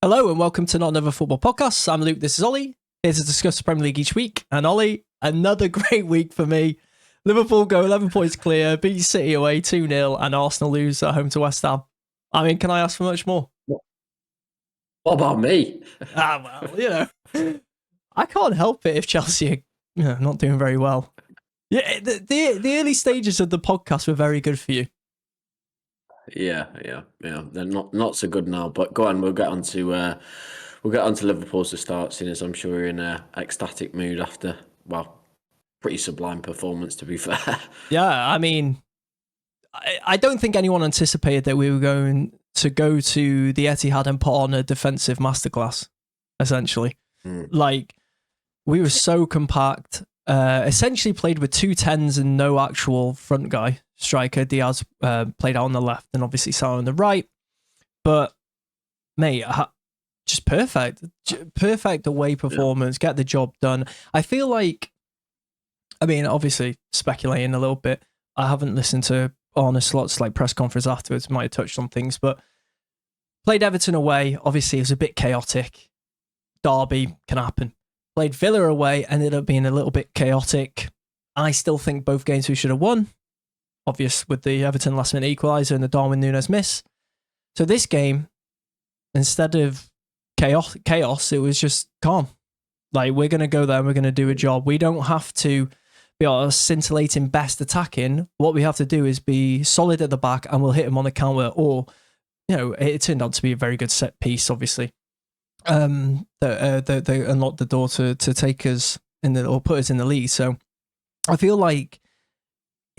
Hello and welcome to Not Another Football Podcast. I'm Luke, this is Ollie, here to discuss the Premier League each week. And Ollie, another great week for me. Liverpool go 11 points clear, beat City away 2-0, and Arsenal lose at home to West Ham. I mean, can I ask for much more? What about me? I can't help it if Chelsea are not doing very well. Yeah, the early stages of the podcast were very good for you. Yeah. They're not so good now. But go on, we'll get on to Liverpool to start, seeing as I'm sure you're in an ecstatic mood after pretty sublime performance, to be fair. Yeah, I mean, I don't think anyone anticipated that we were going to go to the Etihad and put on a defensive masterclass, essentially. Like, we were so compact, essentially played with two 10s and no actual front guy. Striker Diaz played out on the left and obviously Salah on the right. But, mate, just perfect. Perfect away performance, Get the job done. I feel like, I mean, obviously speculating a little bit. I haven't listened to Arne Slot's press conference afterwards, might have touched on things, but played Everton away. Obviously, it was a bit chaotic. Derby can happen. Played Villa away, ended up being a little bit chaotic. I still think both games we should have won. Obvious with the Everton last minute equaliser and the Darwin Núñez miss. So this game, instead of chaos, it was just calm. Like, we're going to go there and we're going to do a job. We don't have to be our scintillating best attacking. What we have to do is be solid at the back and we'll hit them on the counter. Or, it turned out to be a very good set piece, obviously. They unlocked the door to take us or put us in the lead. So I feel like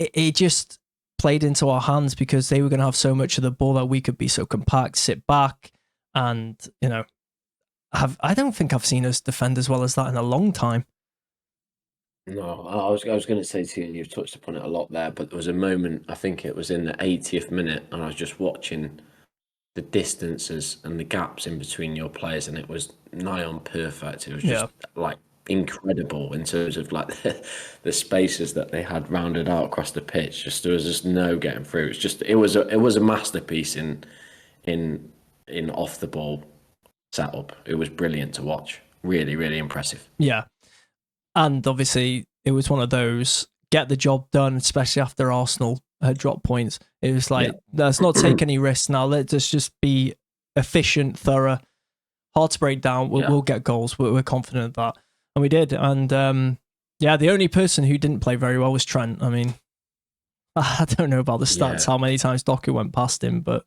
it just played into our hands because they were going to have so much of the ball that we could be so compact, sit back, and I don't think I've seen us defend as well as that in a long time. No, I was going to say to you, and you've touched upon it a lot there, but there was a moment, I think it was in the 80th minute, and I was just watching the distances and the gaps in between your players, and it was nigh on perfect. It was just incredible in terms of the spaces that they had rounded out across the pitch. There was just no getting through. It was a masterpiece in off the ball setup. It was brilliant to watch. Really, really impressive. Yeah. And obviously, it was one of those get the job done, especially after Arsenal had dropped points. It was let's not take any risks now. Let's just be efficient, thorough, hard to break down. We'll get goals. We're confident of that. And we did. And the only person who didn't play very well was Trent. I mean, I don't know about the stats, how many times Doku went past him, but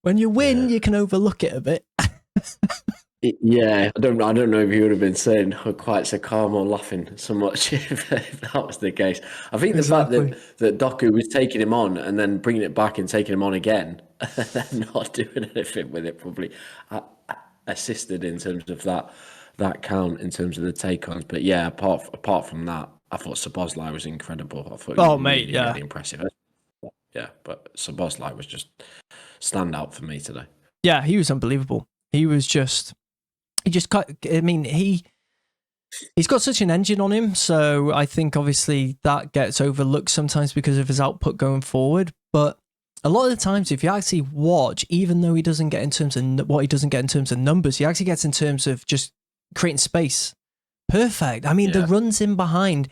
when you win, you can overlook it a bit. I don't know if you would have been saying quite so calm or laughing so much if that was the case. I think the fact that Doku was taking him on and then bringing it back and taking him on again and then not doing anything with it probably assisted in terms of that count in terms of the take-ons. But yeah, apart from that, I thought Szoboszlai was incredible. I thought he was really impressive. Yeah, but Szoboszlai was just standout for me today. Yeah, he was unbelievable. He's got such an engine on him, so I think obviously that gets overlooked sometimes because of his output going forward. But a lot of the times, if you actually watch, even though he doesn't get in terms of what he doesn't get in terms of numbers, he actually gets in terms of just creating space. Perfect. I mean, the runs in behind,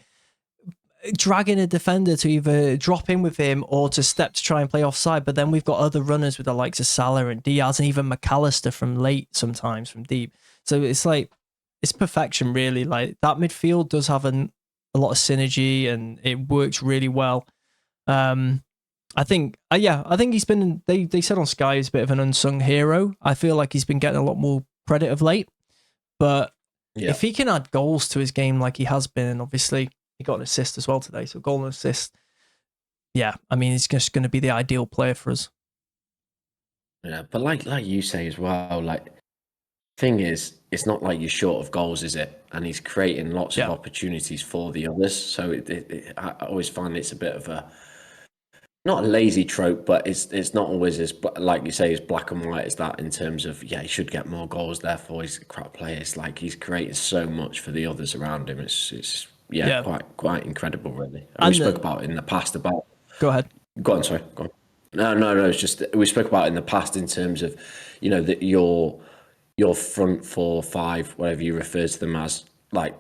dragging a defender to either drop in with him or to step to try and play offside. But then we've got other runners with the likes of Salah and Diaz and even McAllister from late sometimes from deep. So it's perfection, really. Like, that midfield does have a lot of synergy and it works really well. I think he's been, they said on Sky he's a bit of an unsung hero. I feel like he's been getting a lot more credit of late. But if he can add goals to his game like he has been, and obviously he got an assist as well today, so goal and assist. Yeah, I mean, he's just going to be the ideal player for us. Yeah, but like you say as well, thing is, it's not like you're short of goals, is it? And he's creating lots of opportunities for the others. So I always find it's a bit of not a lazy trope, but it's not always as, like you say, as black and white as that in terms of, he should get more goals, therefore he's a crap player. It's like he's creating so much for the others around him. It's quite incredible, really. And we spoke about it in the past about... Go ahead. Go on, sorry. Go on. No. It's just we spoke about it in the past in terms of, that your front four, five, whatever you refer to them as, like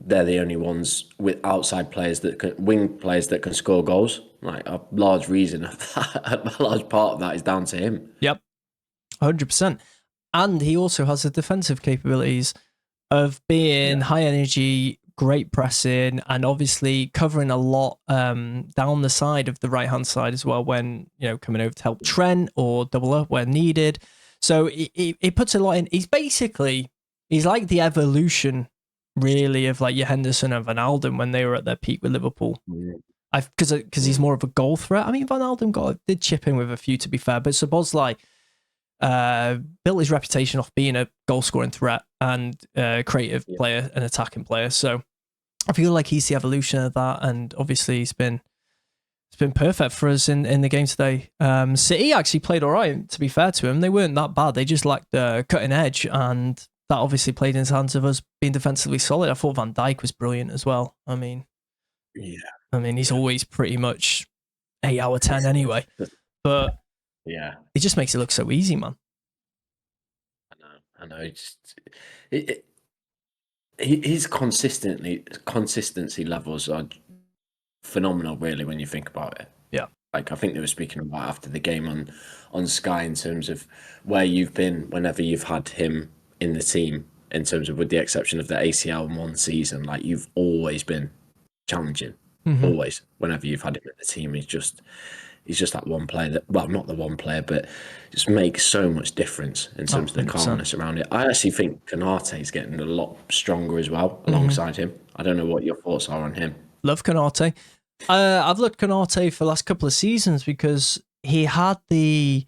they're the only ones with outside players wing players that can score goals. Like a large reason of that, a large part of that is down to him. Yep, 100%. And he also has the defensive capabilities of being high energy, great pressing, and obviously covering a lot down the side of the right hand side as well when coming over to help Trent or double up where needed. So he puts a lot in. He's like the evolution, really, of like your Henderson and Van Alden when they were at their peak with Liverpool. Because he's more of a goal threat. I mean, Van Alden did chip in with a few, to be fair, but Szoboszlai built his reputation off being a goal scoring threat and creative player, an attacking player. So I feel like he's the evolution of that, and obviously it's been perfect for us in the game today. City actually played all right, to be fair to him. They weren't that bad. They just lacked the cutting edge, and that obviously played into the hands of us being defensively solid. I thought Van Dijk was brilliant as well. I mean, he's always pretty much 8 out of 10 anyway, but it just makes it look so easy, man. I know. His consistency levels are phenomenal, really, when you think about it. Yeah. Like I think they were speaking about after the game on Sky in terms of where you've been whenever you've had him in the team, in terms of with the exception of the ACL in one season, like you've always been challenging. Always. Whenever you've had him in the team, he's just that one player that, well, not the one player, but just makes so much difference in terms of the calmness around it. I actually think Konate is getting a lot stronger as well alongside him. I don't know what your thoughts are on him. Love Konate. I've loved Konate for the last couple of seasons because he's got the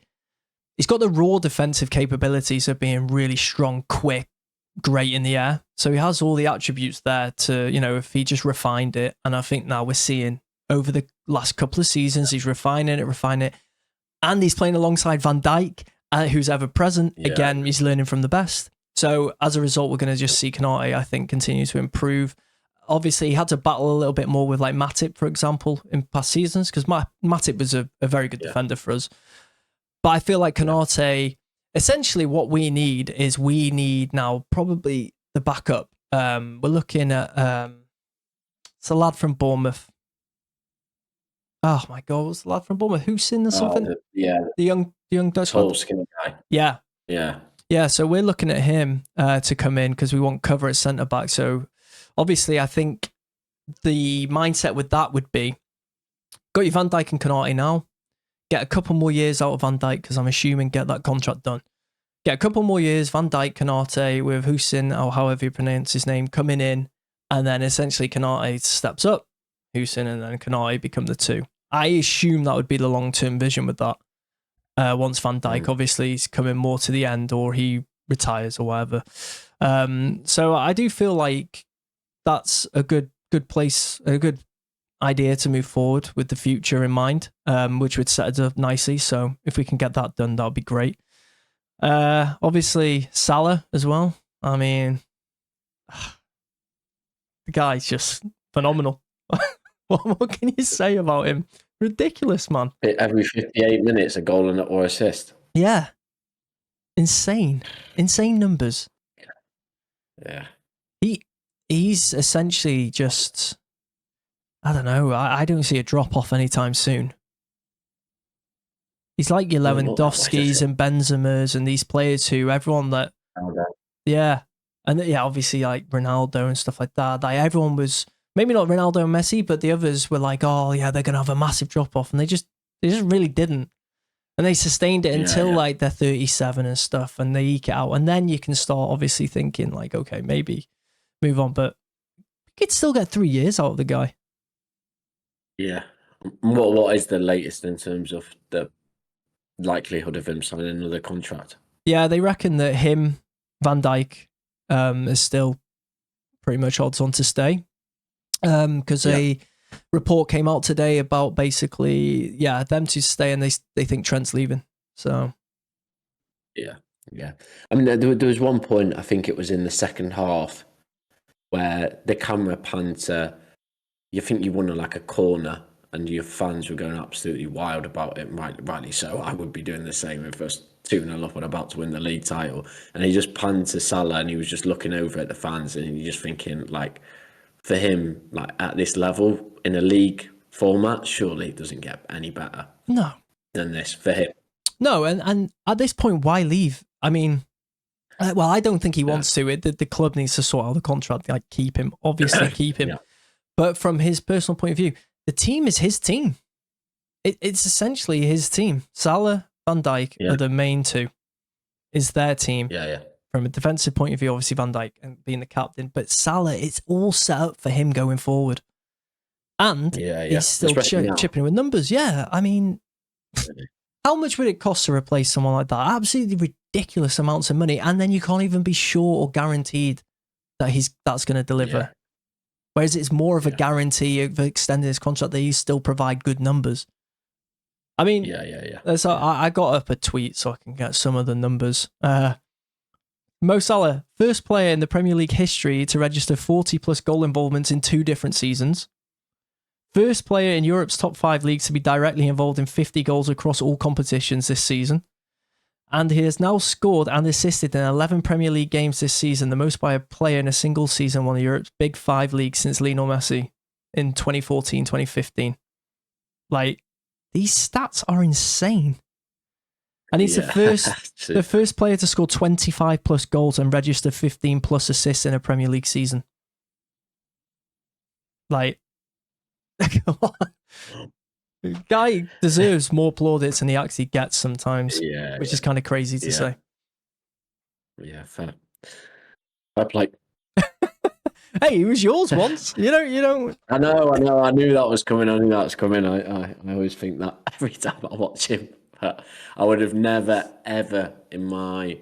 raw defensive capabilities of being really strong, quick, great in the air. So he has all the attributes there to, if he just refined it. And I think now we're seeing over the last couple of seasons, he's refining it. And he's playing alongside Van Dijk, who's ever present. Yeah. Again, he's learning from the best. So as a result, we're going to just see Konate, I think, continue to improve. Obviously, he had to battle a little bit more with like Matip, for example, in past seasons, because Matip was a very good defender for us. But I feel like Konate, essentially what we need now probably the backup. We're looking at it's a lad from Bournemouth. Oh my God, what's the lad from Bournemouth? Husin or something? The young Dutch tall, skinny guy. Yeah. So we're looking at him to come in because we want cover at centre back. So obviously, I think the mindset with that would be got your Van Dijk and Konate now. Get a couple more years out of Van Dijk because I'm assuming get that contract done. Get a couple more years, Van Dijk, Konate with Husin, or however you pronounce his name, coming in, and then essentially Konate steps up, Husin, and then Konate become the two. I assume that would be the long-term vision with that. Once Van Dijk obviously is coming more to the end or he retires or whatever. So I do feel like that's a good place, a good idea to move forward with the future in mind, which would set us up nicely. So if we can get that done, that would be great. Obviously Salah as well. I mean, the guy's just phenomenal. What can you say about him? Ridiculous, man. Every 58 minutes, a goal or assist. Yeah. Insane numbers. Yeah. He's essentially just, I don't know, I don't see a drop off anytime soon. He's like your Lewandowski's and Benzema's and these players who everyone that, yeah. And yeah, obviously like Ronaldo and stuff like that. Like everyone was, maybe not Ronaldo and Messi, but the others were like, oh yeah, they're going to have a massive drop off. And they just really didn't. And they sustained it until like they're 37 and stuff and they eke it out. And then you can start obviously thinking like, okay, maybe move on. But you could still get 3 years out of the guy. Yeah. What is the latest in terms of the likelihood of him signing another contract? Yeah, they reckon that him, Van Dijk, is still pretty much odds on to stay. Because a report came out today about basically, them to stay, and they think Trent's leaving. So, yeah. I mean, there was one point, I think it was in the second half, where the camera panned to, you think you won like a corner, and your fans were going absolutely wild about it, rightly so. I would be doing the same if us 2-0 up and about to win the league title. And he just panned to Salah and he was just looking over at the fans and you're just thinking, like, for him, like at this level in a league format, surely it doesn't get any better than this for him. No, and at this point, why leave? I mean, well, I don't think he wants to. The club needs to sort out the contract, like keep him, obviously keep him. But from his personal point of view, the team is his team. It's essentially his team. Salah, Van Dijk are the main two. Is their team. From a defensive point of view, obviously Van Dijk and being the captain, but Salah, it's all set up for him going forward. And he's still chipping with numbers. Yeah, I mean, how much would it cost to replace someone like that? Absolutely ridiculous amounts of money, and then you can't even be sure or guaranteed that that's going to deliver. Whereas it's more of a guarantee of extending his contract that you still provide good numbers. I mean, So I got up a tweet so I can get some of the numbers. Mo Salah, first player in the Premier League history to register 40-plus goal involvements in 2 different seasons. First player in Europe's top 5 leagues to be directly involved in 50 goals across all competitions this season. And he has now scored and assisted in 11 Premier League games this season, the most by a player in a single season, one of Europe's big 5 leagues since Lionel Messi in 2014-2015. Like, these stats are insane. And he's the first player to score 25 plus goals and register 15 plus assists in a Premier League season. Like, come on. The guy deserves more plaudits than he actually gets sometimes, which is kind of crazy to say. Yeah, fair. Like, hey, he was yours once. You know. I know. I knew that was coming. I always think that every time I watch him. But I would have never, ever in my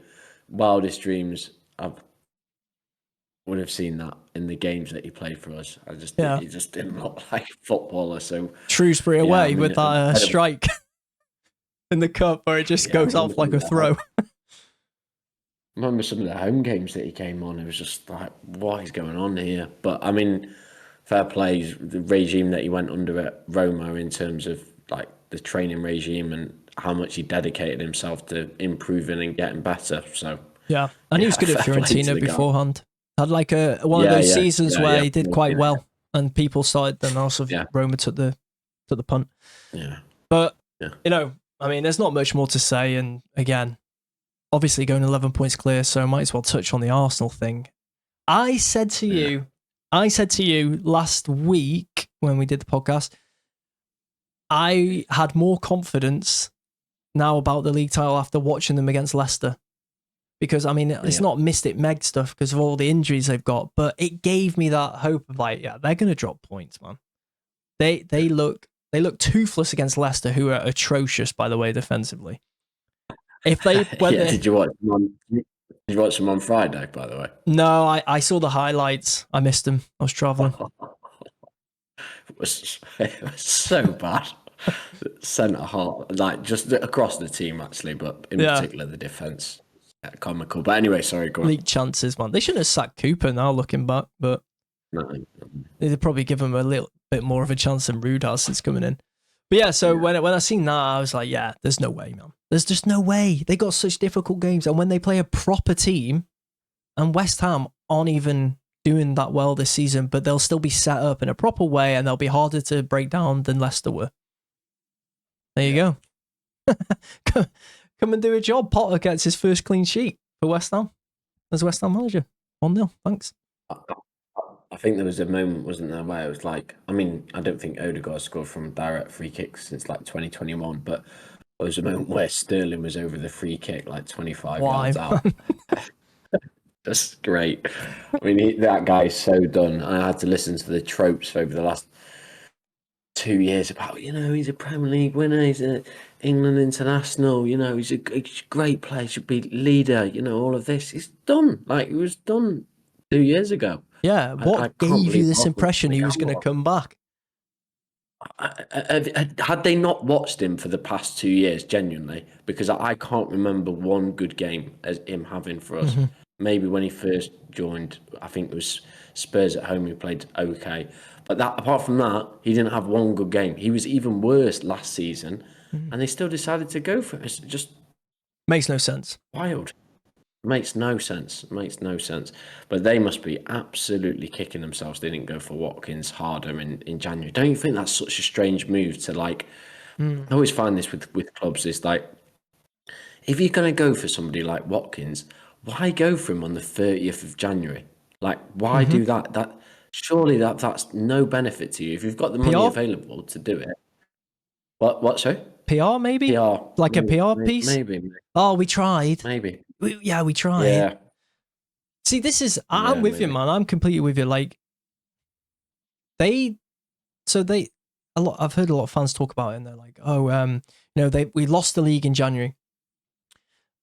wildest dreams, I would have seen that in the games that he played for us. He just didn't look like a footballer. So Shrewsbury away with that strike in the cup where it just goes off like a throw. I remember some of the home games that he came on. It was just like, what is going on here? But I mean, fair play, the regime that he went under at Roma in terms of like the training regime and how much he dedicated himself to improving and getting better. So and he was good at Fiorentina beforehand. Had like one of those seasons where he did quite well, and people started. Then also Roma took the punt. But you know, I mean, there's not much more to say. And again, obviously going 11 points clear, so I might as well touch on the Arsenal thing. I said to you last week when we did the podcast, I had more confidence now about the league title after watching them against Leicester. Because, I mean, it's not Mystic Meg stuff because of all the injuries they've got, but it gave me that hope of like, they're going to drop points, man. They look toothless against Leicester, who are atrocious, by the way, defensively. If they did you watch them on Friday, by the way? No, I saw the highlights. I missed them. I was traveling. It was so bad. Centre half, like just across the team actually, but in particular the defence. Comical. But anyway, sorry, go on. League chances, man. They shouldn't have sacked Cooper now looking back, but they'd probably give him a little bit more of a chance than Rude has since coming in. But yeah, so when I seen that, I was like, there's no way, man. There's just no way. They got such difficult games. And when they play a proper team, and West Ham aren't even doing that well this season, but they'll still be set up in a proper way and they'll be harder to break down than Leicester were. There you go. Come and do a job. Potter gets his first clean sheet for West Ham as West Ham manager. 1-0. Thanks. I think there was a moment, wasn't there, where it was like, I mean, I don't think Odegaard scored from direct free kicks since like 2021, but there was a moment where Sterling was over the free kick like 25 yards out. That's great. I mean, that guy's so done. I had to listen to the tropes over the last 2 years about, he's a Premier League winner, he's an England international, he's a great player, should be leader, all of this. He's done. Like, he was done 2 years ago. Yeah, what gave you this impression he was going to come back? Had they not watched him for the past 2 years, genuinely, because I can't remember one good game as him having for us. Mm-hmm. Maybe when he first joined, I think it was Spurs at home, he played okay. But that apart from that, he didn't have one good game. He was even worse last season, and they still decided to go for it. It's just Makes no sense. wild. Makes no sense. Makes no sense. But they must be absolutely kicking themselves they didn't go for Watkins harder in January. Don't you think that's such a strange move to like? I always find this with clubs is like, if you're going to go for somebody like Watkins, why go for him on the 30th of January? Like, why do that? That surely that's no benefit to you if you've got the money PR? available to do it. What? Sorry. PR maybe? PR. Like a PR piece? Maybe. Oh, we tried. Maybe. We tried. Yeah. See, this is, Yeah, I'm with you, maybe. man. I'm completely with you. Like, I've heard a lot of fans talk about it, and they're like, oh, we lost the league in January.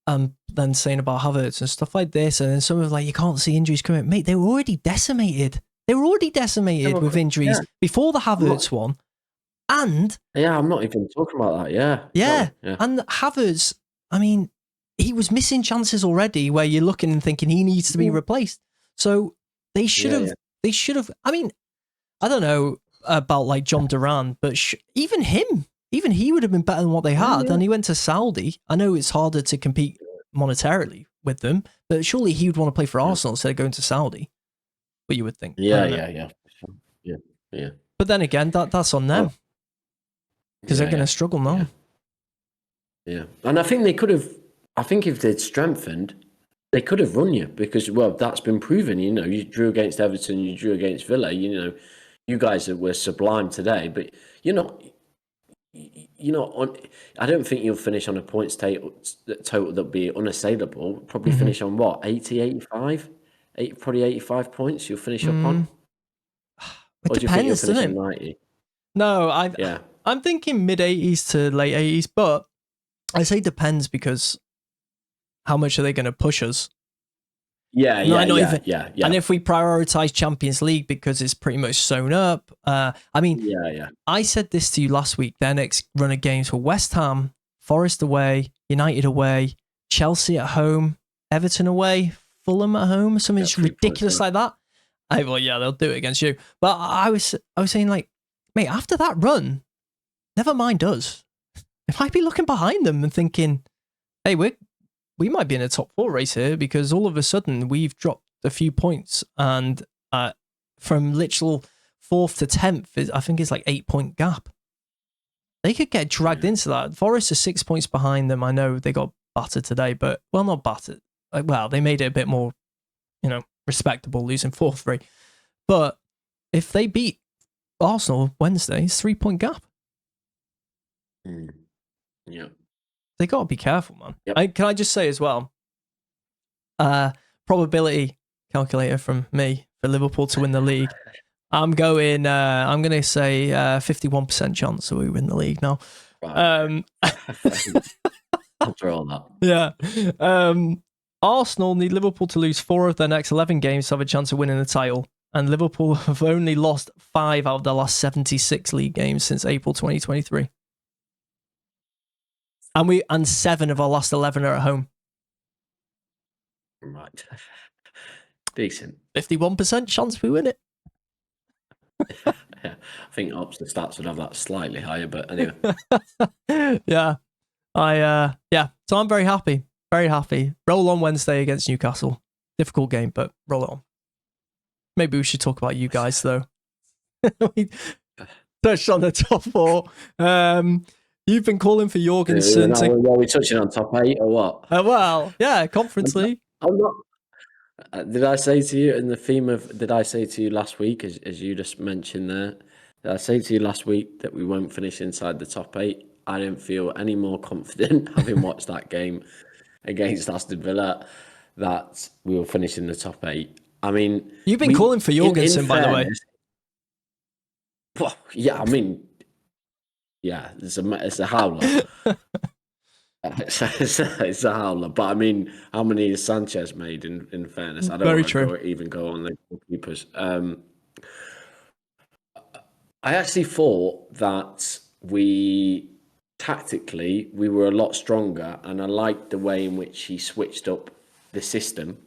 Then saying about Havertz and stuff like this, and then some of like, you can't see injuries coming. Mate, they were already decimated. With injuries before the Havertz one. And yeah, I'm not even talking about that. Yeah. yeah, Yeah. and Havertz, I mean, he was missing chances already where you're looking and thinking he needs to be replaced. So they should have. They should have. I mean, I don't know about like John Duran, but even he would have been better than what they had. And he went to Saudi. I know it's harder to compete monetarily with them, but surely he would want to play for Arsenal instead of going to Saudi. What you would think. Yeah. But then again, that's on them because they're going to struggle now. Yeah, and I think they could have. I think if they'd strengthened, they could have run you because, well, that's been proven. You know, you drew against Everton, you drew against Villa. You know, you guys were sublime today, but you're not. I don't think you'll finish on a points total that'll be unassailable. Probably finish on what 80, 85, probably 85 points. You'll finish up on. It depends, doesn't it? 90? No, I'm thinking mid-80s to late 80s, but I say depends because how much are they going to push us? Yeah. And if we prioritize Champions League because it's pretty much sewn up, I said this to you last week. Their next run of games were West Ham, Forest away, United away, Chelsea at home, Everton away, Fulham at home, something ridiculous like that. They'll do it against you. But I was saying, like, mate, after that run, never mind us. If I'd be looking behind them and thinking, hey, we might be in a top 4 race here because all of a sudden we've dropped a few points, and from literal 4th to 10th, I think it's like 8-point gap. They could get dragged into that. Forest are 6 points behind them. I know they got battered today, but not battered. They made it a bit more, respectable, losing 4-3. But if they beat Arsenal Wednesday, it's 3-point gap. Yeah. They got to be careful, man. Yep. Can I just say as well, probability calculator from me for Liverpool to win the league. I'm going to say 51% chance that we win the league now. Right. After all that. Yeah. Arsenal need Liverpool to lose 4 of their next 11 games to have a chance of winning the title. And Liverpool have only lost 5 out of their last 76 league games since April 2023. And 7 of our last 11 are at home. Right. Decent. 51% chance we win it. Yeah, I think the stats would have that slightly higher, but anyway. Yeah. So I'm very happy. Very happy. Roll on Wednesday against Newcastle. Difficult game, but roll it on. Maybe we should talk about you guys, though. We touched on the top 4. You've been calling for Jorgensen. Are we touching on top 8 or what? Conference League. I'm not. Did I say to you in the theme of? Did I say to you last week, as you just mentioned there? Did I say to you last week that we won't finish inside the top 8? I didn't feel any more confident having watched that game against Aston Villa that we will finish in the top 8. I mean, you've been calling for Jorgensen, by the way. Well, yeah, I mean, yeah, it's a howler. It's a howler. But I mean, how many has Sanchez made? In fairness, I don't want to even go on the goalkeepers. I actually thought that tactically we were a lot stronger, and I liked the way in which he switched up the system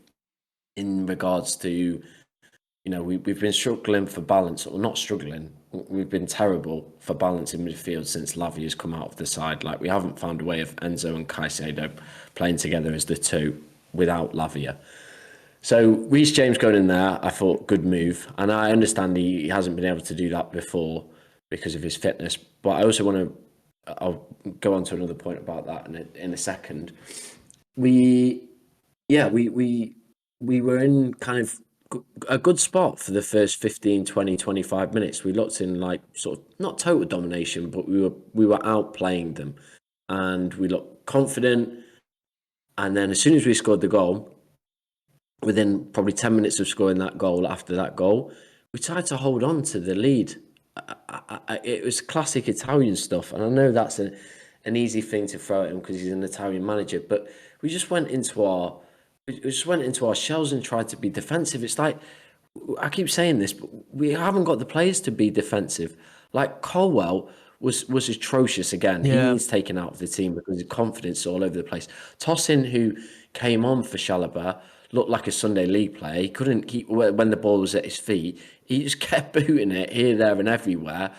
in regards to we've been struggling for balance, or not struggling. We've been terrible for balance in midfield since Lavia has come out of the side. Like, we haven't found a way of Enzo and Caicedo playing together as the two without Lavia. So Reece James going in there, I thought, good move. And I understand he hasn't been able to do that before because of his fitness. But I also I'll go on to another point about that in a second. We were in kind of a good spot for the first 15, 20, 25 minutes. We looked in like sort of not total domination, but we were outplaying them, and we looked confident. And then as soon as we scored the goal, within probably 10 minutes of scoring that goal, after that goal, we tried to hold on to the lead. It was classic Italian stuff, and I know that's an easy thing to throw at him because he's an Italian manager, but we just went into our shells and tried to be defensive. It's like, I keep saying this, but we haven't got the players to be defensive. Like, Colwell was atrocious again. Yeah. He needs taken out of the team because his confidence is all over the place. Tosin, who came on for Chalobah, looked like a Sunday League player. He couldn't keep, when the ball was at his feet, he just kept booting it here, there and everywhere,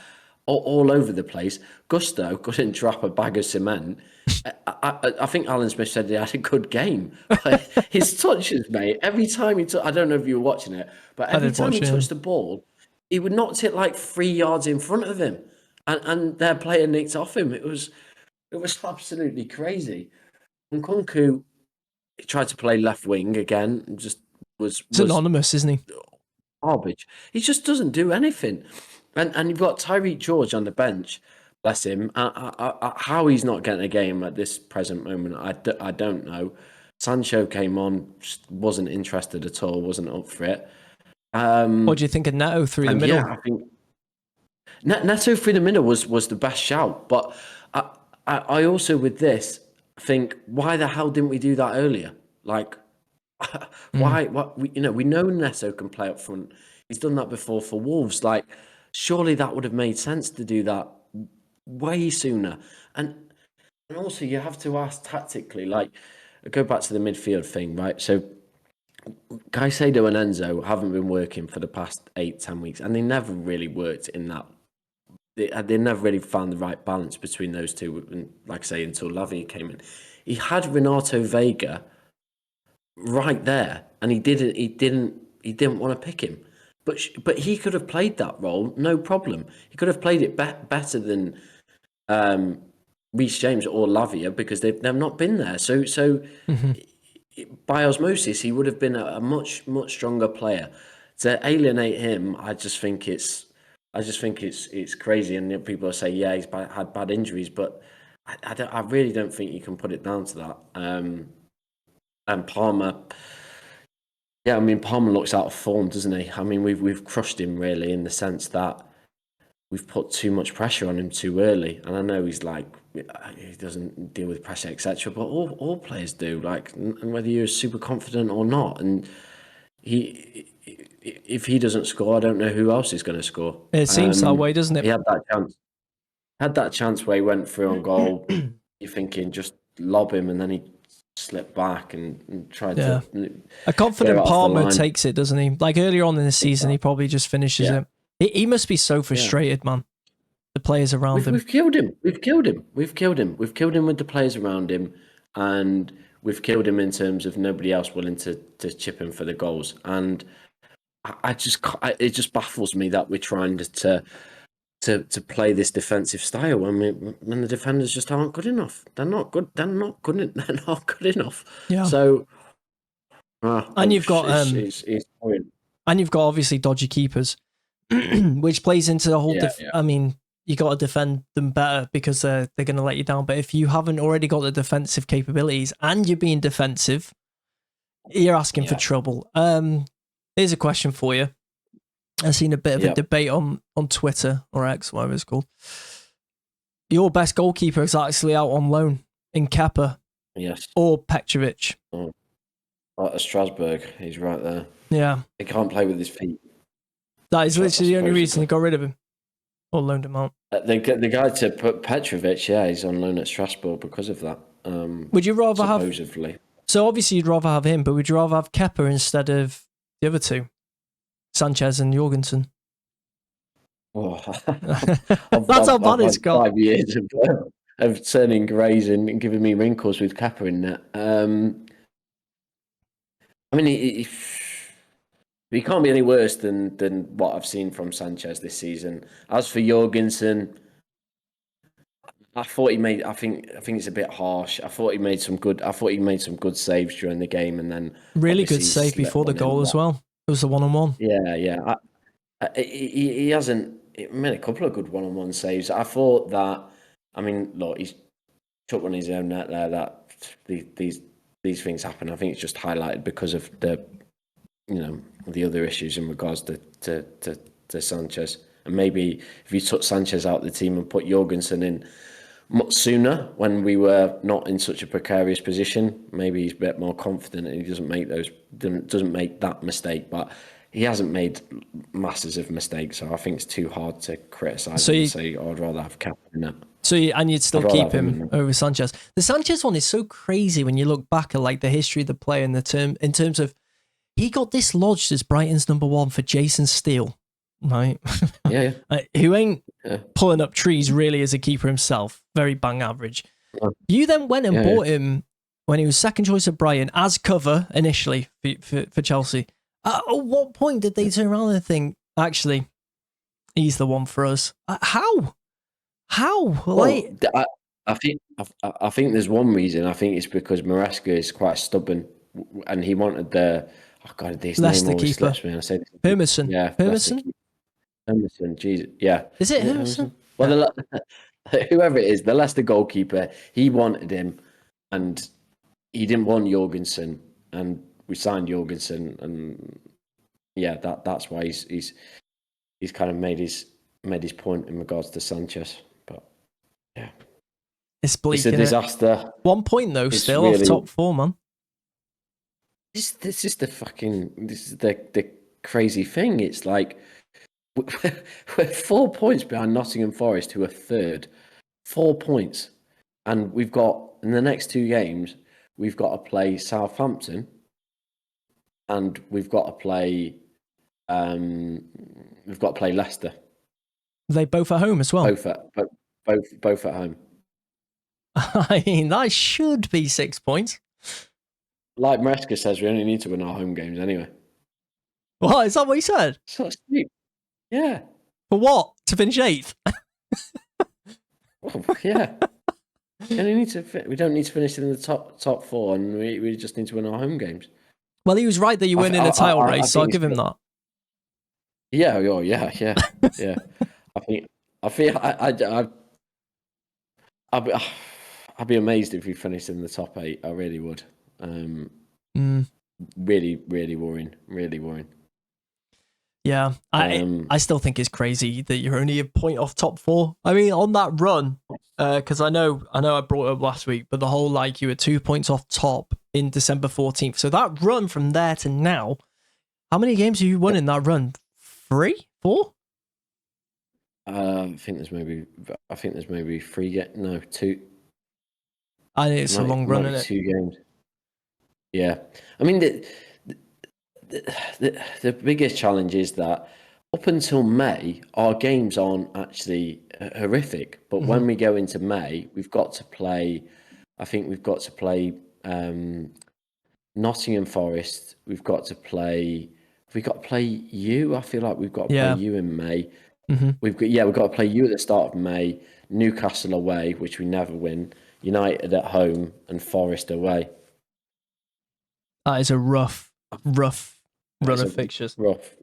all over the place. Gusto couldn't drop a bag of cement. I think Alan Smith said he had a good game. His touches, mate, every time he took, I don't know if you were watching it, but every time he touched the ball, he would knock it like 3 yards in front of him. And their player nicked off him. It was absolutely crazy. And Nkunku, he tried to play left wing again. Was anonymous, isn't he? Garbage. He just doesn't do anything. And you've got Tyreek George on the bench. Bless him. How he's not getting a game at this present moment, I don't know. Sancho came on, just wasn't interested at all. Wasn't up for it. What do you think of Neto through the middle? Yeah, I think Neto through the middle was the best shout. But I also, with this, think, why the hell didn't we do that earlier? Like, why? What we know Neto can play up front. He's done that before for Wolves. Like, surely that would have made sense to do that way sooner. And also, you have to ask tactically. Like, go back to the midfield thing, right? So Caicedo and Enzo haven't been working for the past 8-10 weeks, and they never really worked in that. They never really found the right balance between those two. And like I say, until Lavia came in, he had Renato Vega right there, and he didn't want to pick him. But he could have played that role, no problem. He could have played it better than Reece James or Lavia, because they've not been there. So by osmosis, he would have been a much stronger player. To alienate him, I just think it's crazy. And people say, yeah, he's had bad injuries, but I really don't think you can put it down to that. And Palmer. Yeah, I mean, Palmer looks out of form, doesn't he? I mean, we've crushed him, really, in the sense that we've put too much pressure on him too early. And I know he's like, he doesn't deal with pressure, etc. But all players do, like, and whether you're super confident or not. And if he doesn't score, I don't know who else is going to score. It seems that way, doesn't it? He had that chance where he went through on goal. You're thinking, just lob him, and then he slipped back and tried to. A confident Palmer takes it, doesn't he? Like, earlier on in the season, he probably just finishes it. He must be so frustrated, man. The players around him. We've killed him. We've killed him with the players around him, and we've killed him in terms of nobody else willing to chip him for the goals. And it just baffles me that we're trying to play this defensive style when the defenders just aren't good enough. They're not good enough. Yeah. So, and you've got and you've got obviously dodgy keepers, which plays into the whole. I mean, you got to defend them better because they're going to let you down. But if you haven't already got the defensive capabilities and you're being defensive, you're asking for trouble. Here's a question for you. I've seen a bit of a debate on Twitter or X, whatever it's called. Your best goalkeeper is actually out on loan in Kepa, or Petrovic. At Strasbourg, he's right there. Yeah, he can't play with his feet. That is literally the only reason they got rid of him or loaned him out. The guy to put Petrovic, he's on loan at Strasbourg because of that. Would you rather supposedly? So obviously you'd rather have him, but would you rather have Kepa instead of the other two? Sanchez and Jorgensen. Oh, That's how bad it's had got. 5 years of turning greys and giving me wrinkles with Kappa in that. I mean, he can't be any worse than what I've seen from Sanchez this season. As for Jorgensen, I thought he made. I think it's a bit harsh. I thought he made some good saves during the game, and then Really obviously good save before the goal as well. It was the 1-on-1. Yeah. He hasn't. He made a couple of good one-on-one saves. I thought that. I mean, look, he's took on his own net there. That these things happen. I think it's just highlighted because of the other issues in regards to Sanchez. And maybe if you took Sanchez out of the team and put Jorgensen in much sooner when we were not in such a precarious position, maybe he's a bit more confident and he doesn't make that mistake. But he hasn't made masses of mistakes, so I think it's too hard to criticise him and say, I'd rather have Kappa in that. And you'd still keep him over Sanchez. The Sanchez one is so crazy when you look back at like the history of the player in terms of he got dislodged as Brighton's number 1 for Jason Steele, right? Yeah. Who ain't pulling up trees really as a keeper himself. Very bang average. Yeah. You then went and bought him when he was second choice at Brighton as cover initially for Chelsea. At what point did they turn around and think, actually, he's the one for us? How? Well, I think there's one reason. I think it's because Maresca is quite stubborn, and he wanted the. Oh God, this Leicester name always keeper. slips me. I say Hermanson. Yeah, Hermanson. Jesus, yeah. Is it Hermanson? Well, whoever it is, the Leicester goalkeeper, he wanted him, and he didn't want Jorgensen, and we signed Jorgensen, and that's why he's kind of made his point in regards to Sanchez. But yeah, it's bleak. It's a disaster. 1 point though, still really, off top 4, man. This is the crazy thing. It's like we're 4 points behind Nottingham Forest, who are third. 4 points, and we've got in the next 2 games we've got to play Southampton, and we've got to play Leicester. Are they both at home as well? Both at home. I mean, that should be 6 points. Like Maresca says, we only need to win our home games anyway. What? Is that what he said? So steep. Yeah. For what? To finish 8th? Well, yeah. We don't need to finish in the top 4, and we just need to win our home games. Well, he was right that you weren't in a title race, so I'll give him that. Yeah. I'd be amazed if we finished in the top 8. I really would. Really, really worrying. Really worrying. Yeah, I still think it's crazy that you're only a point off top 4. I mean, on that run, because I know I brought it up last week, but the whole you were 2 points off top in December 14th. So that run from there to now, how many games have you won in that run? 3? 4? I think there's maybe 3. No, 2. I think it's a long run, isn't it? 2 games. Yeah, I mean the biggest challenge is that up until May, our games aren't actually horrific. But when we go into May, we've got to play. I think we've got to play Nottingham Forest. We've got to play. We've got to play you. I feel like we've got to play you in May. We've got to play you at the start of May. Newcastle away, which we never win. United at home and Forest away. That is a rough run of fixtures. Rough.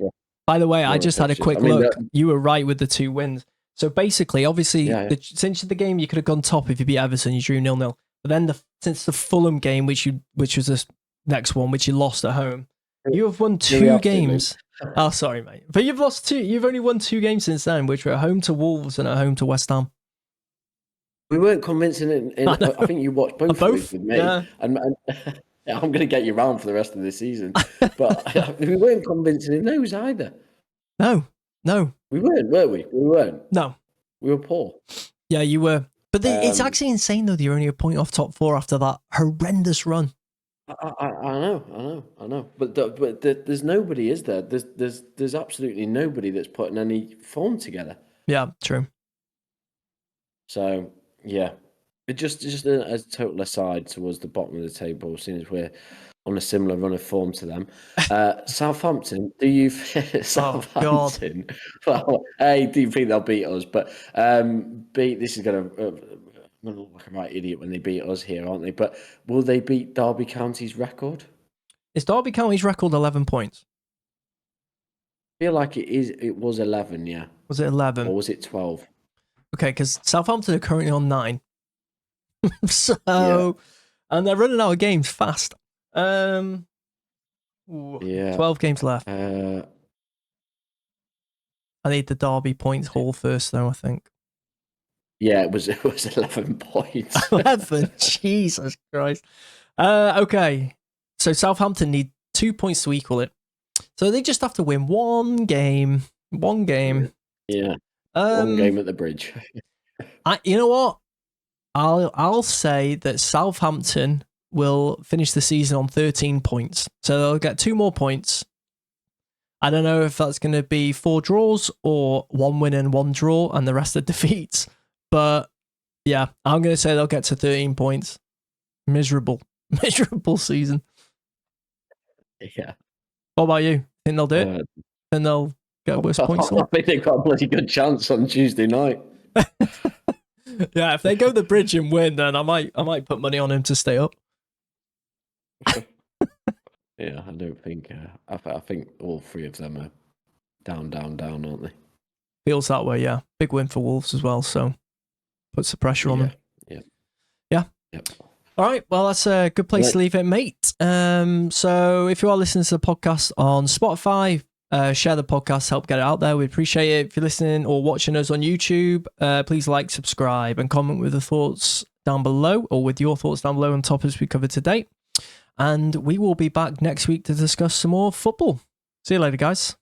By the way, I just had a quick look. You were right with the 2 wins. So basically, obviously, since the game you could have gone top if you beat Everton, you drew 0-0. But then since the Fulham game, which was the next one, which you lost at home, you have won 2 games. Oh, sorry, mate. But you've lost 2. You've only won 2 games since then, which were at home to Wolves and at home to West Ham. We weren't convincing I think you watched both with me. Yeah. And I'm going to get you round for the rest of the season. But we weren't convincing in those either. No. We weren't, were we? We weren't. No. We were poor. Yeah, you were. But it's actually insane, though, that you're only a point off top 4 after that horrendous run. I know. But there's nobody, is there? There's absolutely nobody that's putting any form together. Yeah, true. So yeah, it just a total aside towards the bottom of the table, seeing as we're on a similar run of form to them. Southampton, do you Southampton? Well, do you think they'll beat us? But this is gonna. I'm gonna look like a right idiot when they beat us here, aren't they? But will they beat Derby County's record? Is Derby County's record 11 points? I feel like it is. It was 11, yeah. Was it 11? Or was it 12? Okay, because Southampton are currently on 9. So, and they're running out of games fast. 12 games left. I need the Derby points haul first, though, I think. Yeah, it was 11 points. 11? Jesus Christ. Okay. So Southampton need 2 points to equal it. So they just have to win one game. One game. Yeah. One game at the bridge. You know what? I'll say that Southampton will finish the season on 13 points. So they'll get 2 more points. I don't know if that's going to be 4 draws or 1 win and 1 draw and the rest are defeats. But yeah, I'm going to say they'll get to 13 points. Miserable season. Yeah. What about you? Think they'll do it? Think they'll get worse points? I think they've got a bloody good chance on Tuesday night. Yeah, if they go the bridge and win, then I might put money on him to stay up. Yeah, I don't think. I think all 3 of them are down, aren't they? Feels that way, yeah. Big win for Wolves as well, so puts the pressure on them. Yeah. Yep. All right, well, that's a good place to leave it, mate. So if you are listening to the podcast on Spotify, share the podcast, help get it out there. We appreciate it. If you're listening or watching us on YouTube, please like, subscribe, and comment with the thoughts down below, or with your thoughts down below on topics we covered today. And we will be back next week to discuss some more football. See you later, guys.